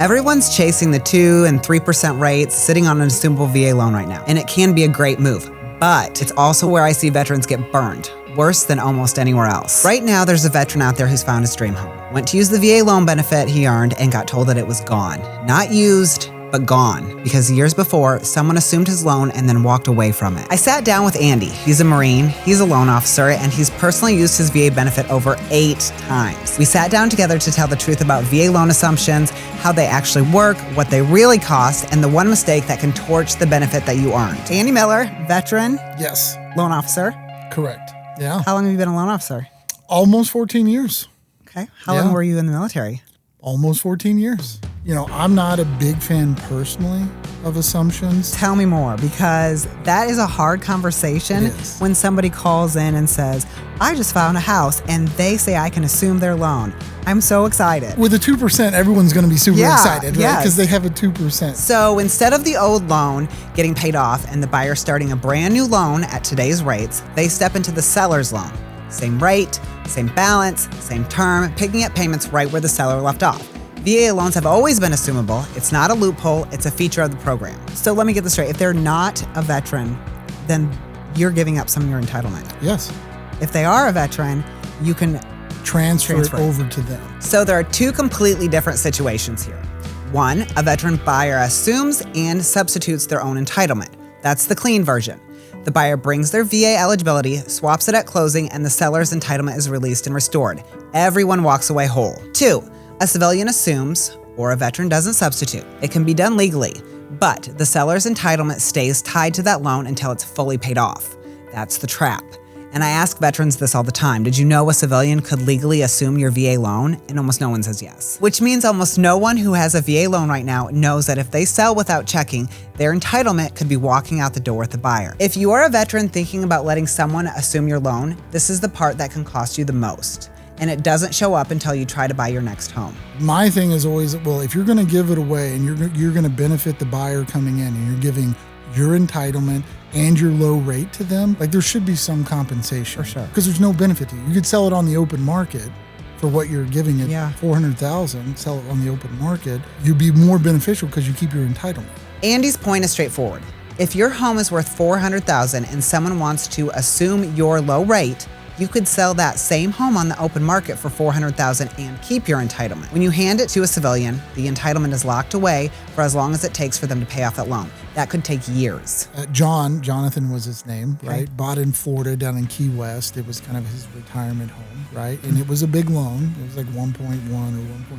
Everyone's chasing the 2 and 3% rates, sitting on an assumable VA loan right now, and it can be a great move. But it's also where I see veterans get burned, worse than almost anywhere else. Right now, there's a veteran out there who's found his dream home. Went to use the VA loan benefit he earned and got told that it was gone. Not used, but gone, because years before, someone assumed his loan and then walked away from it. I sat down with Andy. He's a Marine, he's a loan officer, and he's personally used his VA benefit over 8 times. We sat down together to tell the truth about VA loan assumptions, how they actually work, what they really cost, and the one mistake that can torch the benefit that you earned. Andy Miller, veteran. Yes. Loan officer. Correct. Yeah. How long have you been a loan officer? Almost 14 years. Okay. How long were you in the military? Almost 14 years. You know, I'm not a big fan personally of assumptions. Tell me more, because that is a hard conversation when somebody calls in and says, I just found a house, and they say I can assume their loan. I'm so excited. With a 2%, everyone's going to be super excited, right? Because they have a 2%. So instead of the old loan getting paid off and the buyer starting a brand new loan at today's rates, they step into the seller's loan. Same rate, same balance, same term, picking up payments right where the seller left off. VA loans have always been assumable. It's not a loophole, it's a feature of the program. So let me get this straight. If they're not a veteran, then you're giving up some of your entitlement. Yes. If they are a veteran, you can transfer it over to them. So there are 2 completely different situations here. 1, a veteran buyer assumes and substitutes their own entitlement. That's the clean version. The buyer brings their VA eligibility, swaps it at closing, and the seller's entitlement is released and restored. Everyone walks away whole. 2, a civilian assumes, or a veteran doesn't substitute. It can be done legally, but the seller's entitlement stays tied to that loan until it's fully paid off. That's the trap. And I ask veterans this all the time. Did you know a civilian could legally assume your VA loan? And almost no one says yes. Which means almost no one who has a VA loan right now knows that if they sell without checking, their entitlement could be walking out the door with the buyer. If you are a veteran thinking about letting someone assume your loan, this is the part that can cost you the most. And it doesn't show up until you try to buy your next home. My thing is always, well, if you're going to give it away and you're going to benefit the buyer coming in and you're giving your entitlement and your low rate to them, like there should be some compensation. For sure. Because there's no benefit to you. You could sell it on the open market for what you're giving it, $400,000, sell it on the open market. You'd be more beneficial because you keep your entitlement. Andy's point is straightforward. If your home is worth $400,000 and someone wants to assume your low rate, you could sell that same home on the open market for $400,000 and keep your entitlement. When you hand it to a civilian, the entitlement is locked away for as long as it takes for them to pay off that loan. That could take years. Jonathan was his name, right? Bought in Florida down in Key West. It was kind of his retirement home, right? And it was a big loan. It was like 1.1 or 1.2.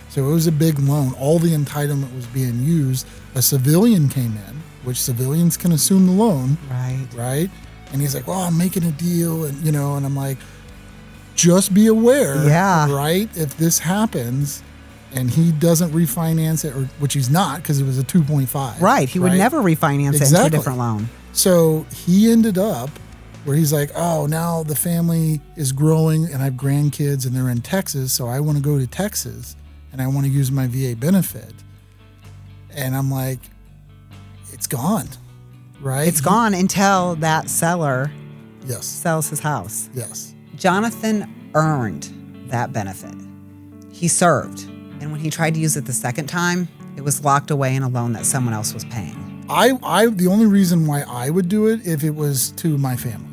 So it was a big loan. All the entitlement was being used. A civilian came in, which civilians can assume the loan, right? And he's like, well, I'm making a deal. And, and I'm like, just be aware, right? If this happens and he doesn't refinance it, or which he's not because it was a 2.5. Right. He would never refinance it into a different loan. So he ended up where he's like, oh, now the family is growing and I have grandkids and they're in Texas. So I want to go to Texas and I want to use my VA benefit. And I'm like, it's gone. Right? It's gone until that seller Yes. sells his house. Yes. Jonathan earned that benefit. He served. And when he tried to use it the second time, it was locked away in a loan that someone else was paying. The only reason why I would do it if it was to my family.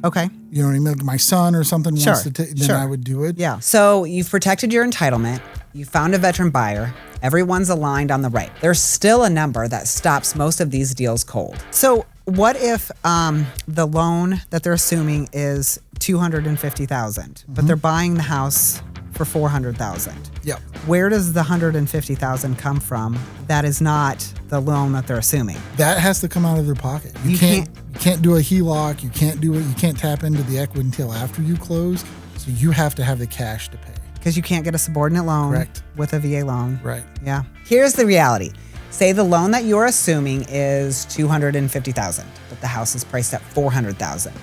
Okay. You know what I mean? Like my son or something wants to take, then I would do it. Yeah. So you've protected your entitlement. You found a veteran buyer. Everyone's aligned on the rate. There's still a number that stops most of these deals cold. So what if the loan that they're assuming is $250,000, but they're buying the house for $400,000? Yeah. Where does the $150,000 come from? That is not the loan that they're assuming. That has to come out of their pocket. You can't do a HELOC. You can't do it. You can't tap into the equity until after you close. So you have to have the cash to pay. Because you can't get a subordinate loan with a VA loan. Right. Yeah. Here's the reality. Say the loan that you're assuming is $250,000, but the house is priced at $400,000.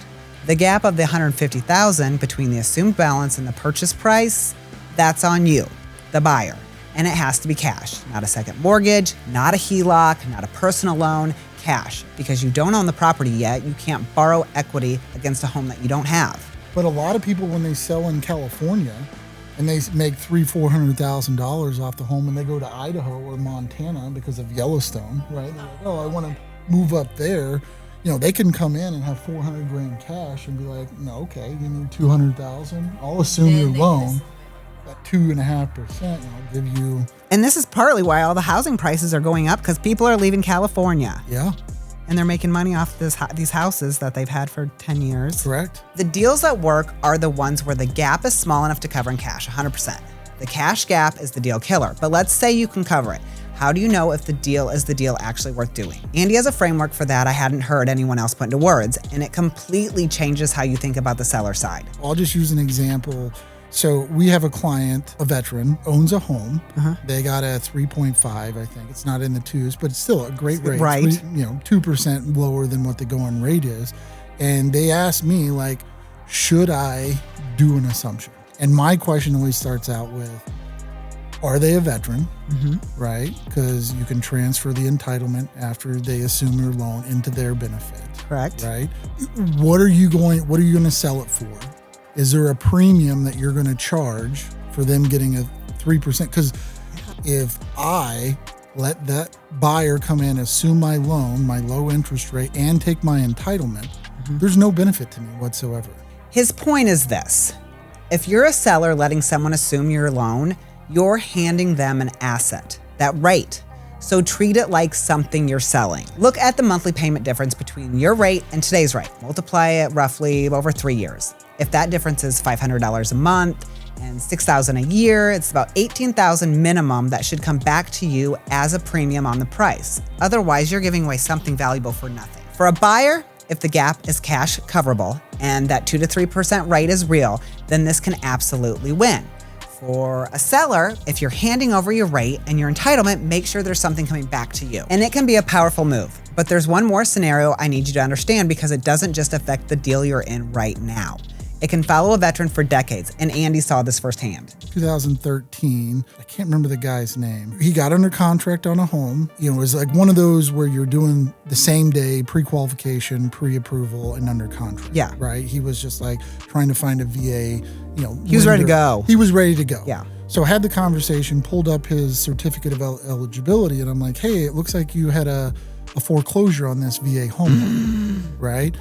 The gap of the $150,000 between the assumed balance and the purchase price, that's on you, the buyer. And it has to be cash, not a second mortgage, not a HELOC, not a personal loan, cash. Because you don't own the property yet, you can't borrow equity against a home that you don't have. But a lot of people, when they sell in California, and they make $300,000-$400,000 off the home, and they go to Idaho or Montana because of Yellowstone, right? They're like, oh, I want to move up there. They can come in and have $400,000 cash and be like, no, okay, you need $200,000. I'll assume your loan at 2.5%, and I'll give you. And this is partly why all the housing prices are going up, because people are leaving California. Yeah. And they're making money off these houses that they've had for 10 years. Correct. The deals that work are the ones where the gap is small enough to cover in cash, 100%. The cash gap is the deal killer, but let's say you can cover it. How do you know if the deal is the deal actually worth doing? Andy has a framework for that I hadn't heard anyone else put into words, and it completely changes how you think about the seller side. I'll just use an example. So we have a client, a veteran, owns a home. They got a 3.5, I think. It's not in the twos, but it's still a great rate. Right. 2% lower than what the going rate is. And they asked me, like, should I do an assumption? And my question always starts out with, are they a veteran, right? Because you can transfer the entitlement after they assume your loan into their benefit. Correct. Right? What are you going to sell it for? Is there a premium that you're going to charge for them getting a 3%? Because if I let that buyer come in, assume my loan, my low interest rate, and take my entitlement, there's no benefit to me whatsoever. His point is this. If you're a seller letting someone assume your loan, you're handing them an asset, that rate. So treat it like something you're selling. Look at the monthly payment difference between your rate and today's rate. Multiply it roughly over 3 years. If that difference is $500 a month and $6,000 a year, it's about $18,000 minimum that should come back to you as a premium on the price. Otherwise, you're giving away something valuable for nothing. For a buyer, if the gap is cash coverable and that 2 to 3% rate is real, then this can absolutely win. For a seller, if you're handing over your rate and your entitlement, make sure there's something coming back to you. And it can be a powerful move. But there's one more scenario I need you to understand, because it doesn't just affect the deal you're in right now. It can follow a veteran for decades, and Andy saw this firsthand. 2013, I can't remember the guy's name. He got under contract on a home. It was like one of those where you're doing the same day pre-qualification, pre-approval, and under contract. Yeah. Right? He was just like trying to find a VA, He was ready to go. He was ready to go. Yeah. So I had the conversation, pulled up his certificate of eligibility, and I'm like, hey, it looks like you had a foreclosure on this VA home, right?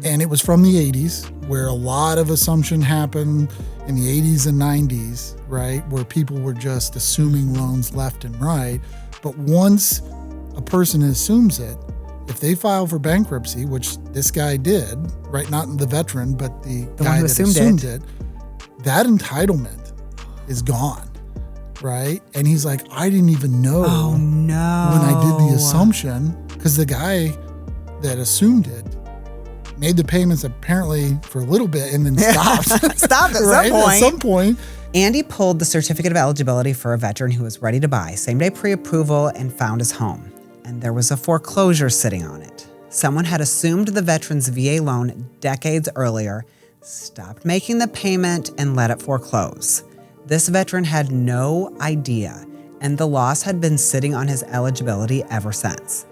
And it was from the 80s, where a lot of assumption happened in the 80s and 90s, right? Where people were just assuming loans left and right. But once a person assumes it, if they file for bankruptcy, which this guy did, right? Not the veteran, but the guy that assumed it, that entitlement is gone, right? And he's like, I didn't even know when I did the assumption, because the guy that assumed it made the payments apparently for a little bit and then stopped. Stopped at right? some point. At some point. Andy pulled the certificate of eligibility for a veteran who was ready to buy, same day pre-approval, and found his home. And there was a foreclosure sitting on it. Someone had assumed the veteran's VA loan decades earlier, stopped making the payment, and let it foreclose. This veteran had no idea, and the loss had been sitting on his eligibility ever since.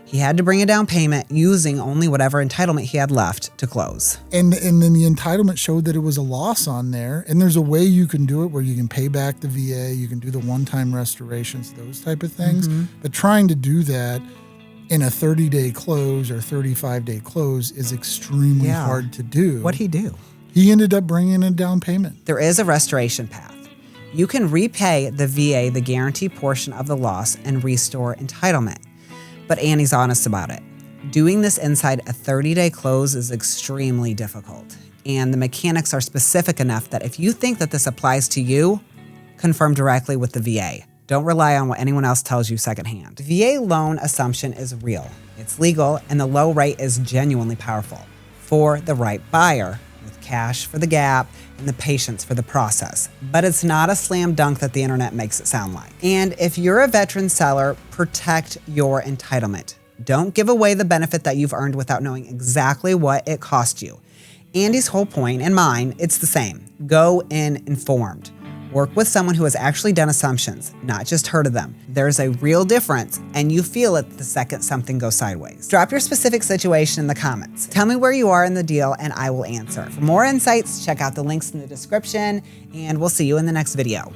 He had to bring a down payment using only whatever entitlement he had left to close. And then the entitlement showed that it was a loss on there. And there's a way you can do it where you can pay back the VA, you can do the one-time restorations, those type of things. But trying to do that in a 30-day close or 35-day close is extremely hard to do. What'd he do? He ended up bringing a down payment. There is a restoration path. You can repay the VA the guarantee portion of the loss and restore entitlement. But Annie's honest about it. Doing this inside a 30-day close is extremely difficult. And the mechanics are specific enough that if you think that this applies to you, confirm directly with the VA. Don't rely on what anyone else tells you secondhand. VA loan assumption is real. It's legal, and the low rate is genuinely powerful for the right buyer, with cash for the gap and the patience for the process. But it's not a slam dunk that the internet makes it sound like. And if you're a veteran seller, protect your entitlement. Don't give away the benefit that you've earned without knowing exactly what it cost you. Andy's whole point, and mine, it's the same. Go in informed. Work with someone who has actually done assumptions, not just heard of them. There's a real difference, and you feel it the second something goes sideways. Drop your specific situation in the comments. Tell me where you are in the deal, and I will answer. For more insights, check out the links in the description, and we'll see you in the next video.